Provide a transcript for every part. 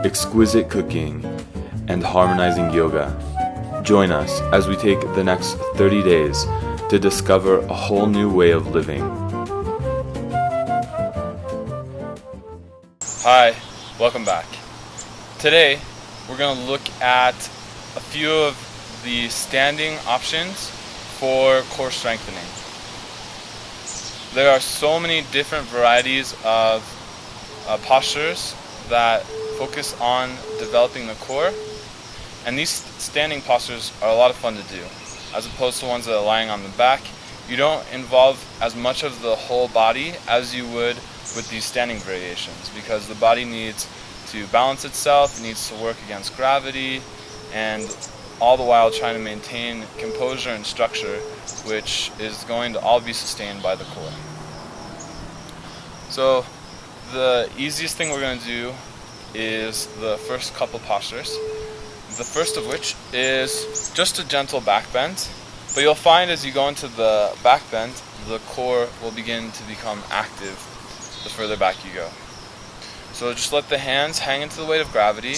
exquisite cooking, and harmonizing yoga. Join us as we take the next 30 days to discover a whole new way of living. Hi, welcome back. Today, we're going to look at a few of the standing options for core strengthening. There are so many different varieties of postures that focus on developing the core, and these standing postures are a lot of fun to do. As opposed to ones that are lying on the back, you don't involve as much of the whole body as you would with these standing variations, because the body needs to balance itself, it needs to work against gravity, and all the while trying to maintain composure and structure, which is going to all be sustained by the core. So the easiest thing we're going to do is the first couple postures. The first of which is just a gentle back bend, but you'll find as you go into the back bend, the core will begin to become active the further back you go. So just let the hands hang into the weight of gravity,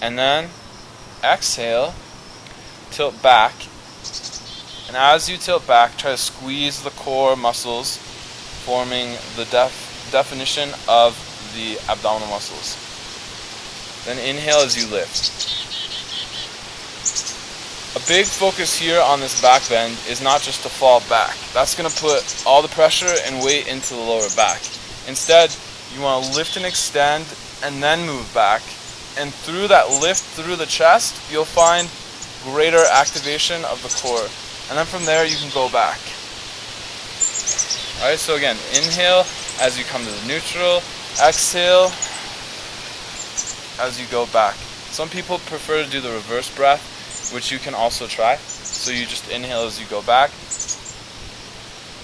and then exhale, tilt back, and as you tilt back, try to squeeze the core muscles, forming the definition of the abdominal muscles. Then inhale as you lift. A big focus here on this back bend is not just to fall back. That's going to put all the pressure and weight into the lower back. Instead, you want to lift and extend and then move back. And through that lift through the chest, you'll find greater activation of the core. And then from there, you can go back. Alright, so again, inhale as you come to the neutral, exhale as you go back. Some people prefer to do the reverse breath, which you can also try. So you just inhale as you go back,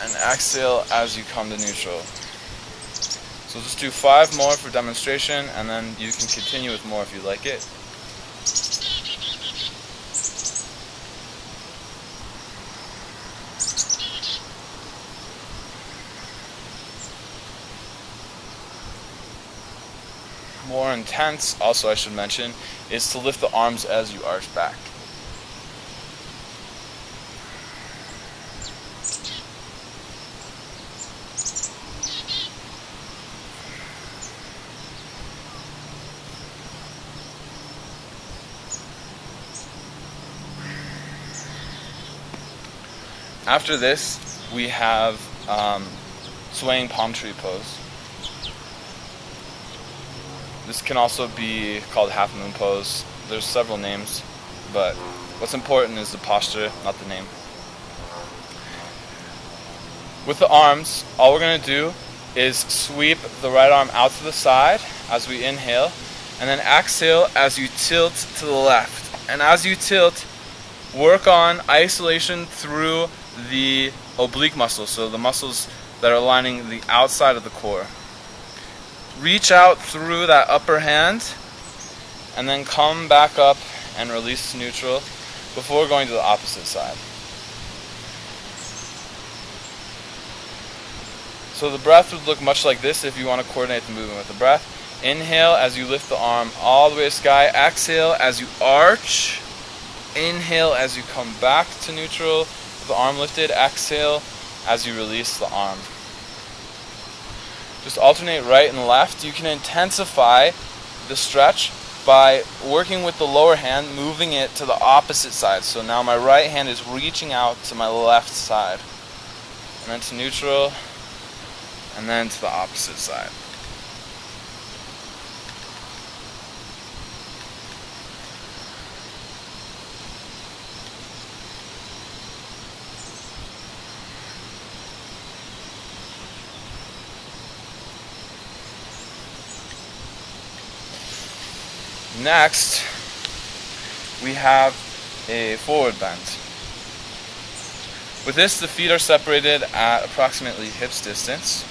and exhale as you come to neutral. So just do 5 more for demonstration, and then you can continue with more if you like it. More intense, also I should mention, is to lift the arms as you arch back. After this, we have swaying palm tree pose. This can also be called half moon pose. There's several names, but what's important is the posture, not the name. With the arms, all we're going to do is sweep the right arm out to the side as we inhale, and then exhale as you tilt to the left. And as you tilt, work on isolation through the oblique muscles, so the muscles that are lining the outside of the core. Reach out through that upper hand, and then come back up and release to neutral before going to the opposite side. So the breath would look much like this if you want to coordinate the movement with the breath. Inhale as you lift the arm all the way to sky. Exhale as you arch. Inhale as you come back to neutral with the arm lifted. Exhale as you release the arm. Just alternate right and left. You can intensify the stretch by working with the lower hand, moving it to the opposite side. So now my right hand is reaching out to my left side. And then to neutral, and then to the opposite side. Next, we have a forward bend. With this, the feet are separated at approximately hips distance.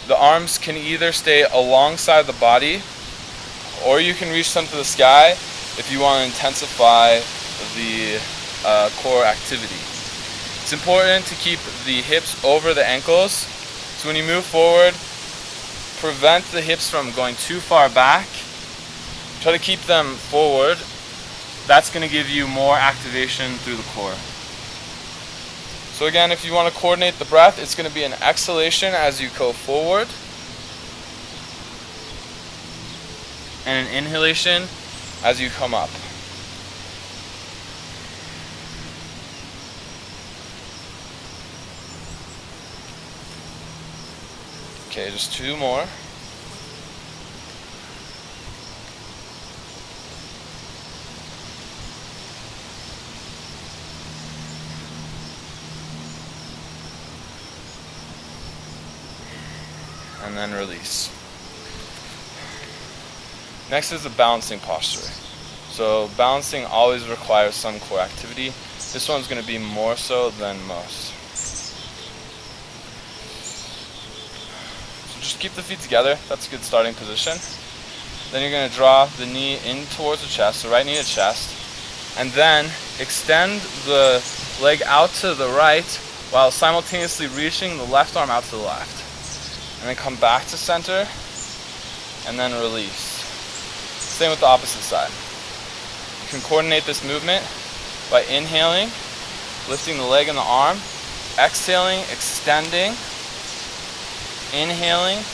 The arms can either stay alongside the body, or you can reach them to the sky if you want to intensify the core activity. It's important to keep the hips over the ankles, so when you move forward, prevent the hips from going too far back. Try to keep them forward. That's going to give you more activation through the core. So again, if you want to coordinate the breath, it's going to be an exhalation as you go forward, and an inhalation as you come up. Okay, just 2 more. And then release. Next is the balancing posture. So balancing always requires some core activity. This one's going to be more so than most. So just keep the feet together. That's a good starting position. Then you're going to draw the knee in towards the chest, so right knee to chest. And then extend the leg out to the right while simultaneously reaching the left arm out to the left. And then come back to center, and then release. Same with the opposite side. You can coordinate this movement by inhaling, lifting the leg and the arm, exhaling, extending, inhaling,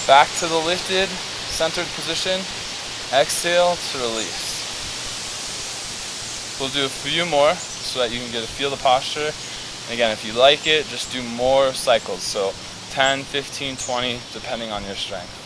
back to the lifted, centered position, exhale to release. We'll do a few more so that you can get a feel of the posture. And again, if you like it, just do more cycles. So 10, 15, 20, depending on your strength.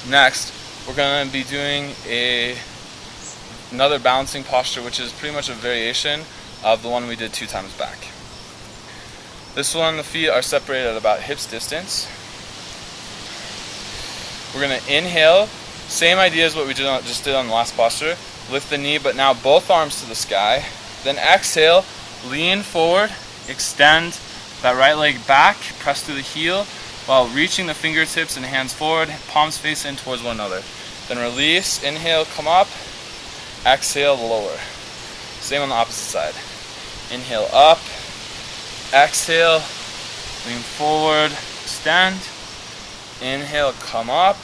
Next, we're going to be doing another balancing posture, which is pretty much a variation of the one we did 2 times back. This one, the feet are separated at about hips distance. We're going to inhale, same idea as what we just did on the last posture. Lift the knee, but now both arms to the sky. Then exhale, lean forward, extend that right leg back, press through the heel, while reaching the fingertips and hands forward, palms face in towards one another. Then release, inhale, come up, exhale, lower. Same on the opposite side. Inhale up, exhale, lean forward, extend, inhale, come up,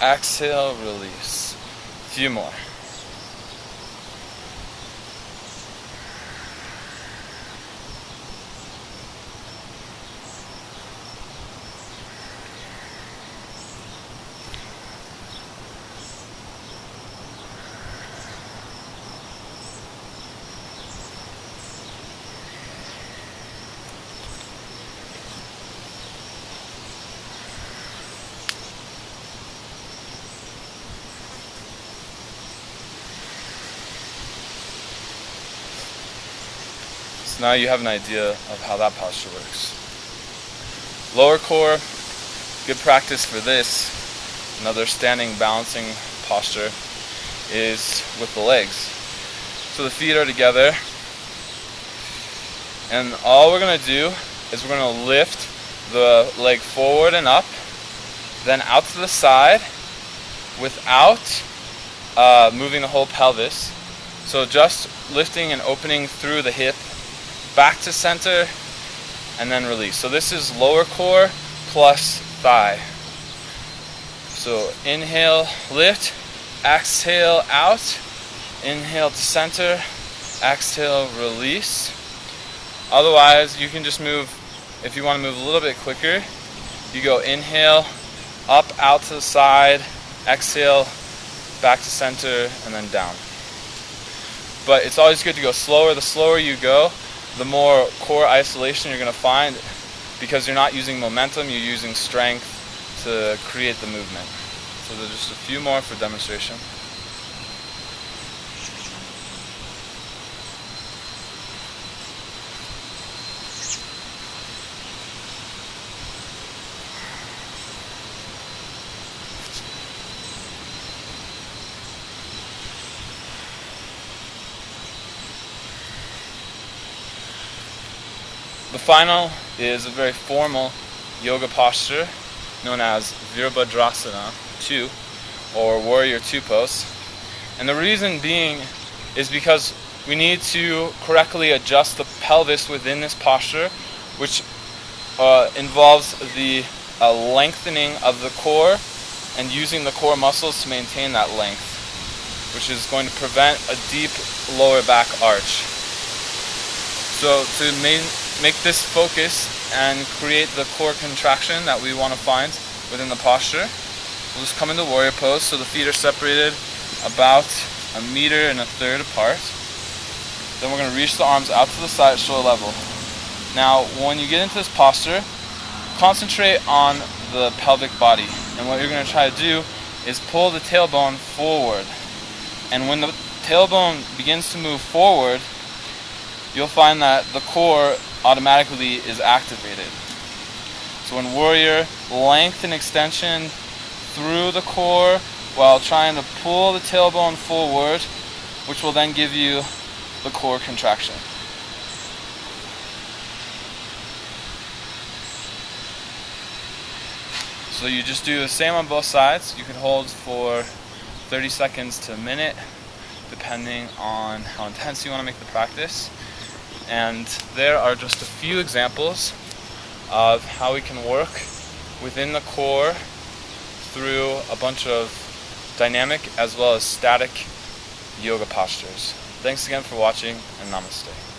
exhale, release. A few more. So now you have an idea of how that posture works. Lower core, good practice for this, another standing balancing posture, is with the legs. So the feet are together, and all we're going to do is we're going to lift the leg forward and up, then out to the side without moving the whole pelvis. So just lifting and opening through the hip, back to center, and then release. So this is lower core plus thigh. So inhale, lift, exhale, out, inhale to center, exhale, release. Otherwise, you can just move, if you want to move a little bit quicker, you go inhale, up, out to the side, exhale, back to center, and then down. But it's always good to go slower. The slower you go, the more core isolation you're going to find, because you're not using momentum, you're using strength to create the movement. So there's just a few more for demonstration. The final is a very formal yoga posture known as Virabhadrasana 2 or Warrior 2 pose. And the reason being is because we need to correctly adjust the pelvis within this posture, which involves the lengthening of the core and using the core muscles to maintain that length, which is going to prevent a deep lower back arch. So to make this focus and create the core contraction that we want to find within the posture, we'll just come into warrior pose. So the feet are separated about 1.33 meters apart. Then we're going to reach the arms out to the side at shoulder level. Now when you get into this posture, concentrate on the pelvic body, and what you're going to try to do is pull the tailbone forward. And when the tailbone begins to move forward, you'll find that the core automatically is activated. So in warrior, length and extension through the core while trying to pull the tailbone forward, which will then give you the core contraction. So you just do the same on both sides. You can hold for 30 seconds to a minute, depending on how intense you want to make the practice. And there are just a few examples of how we can work within the core through a bunch of dynamic as well as static yoga postures. Thanks again for watching, and namaste.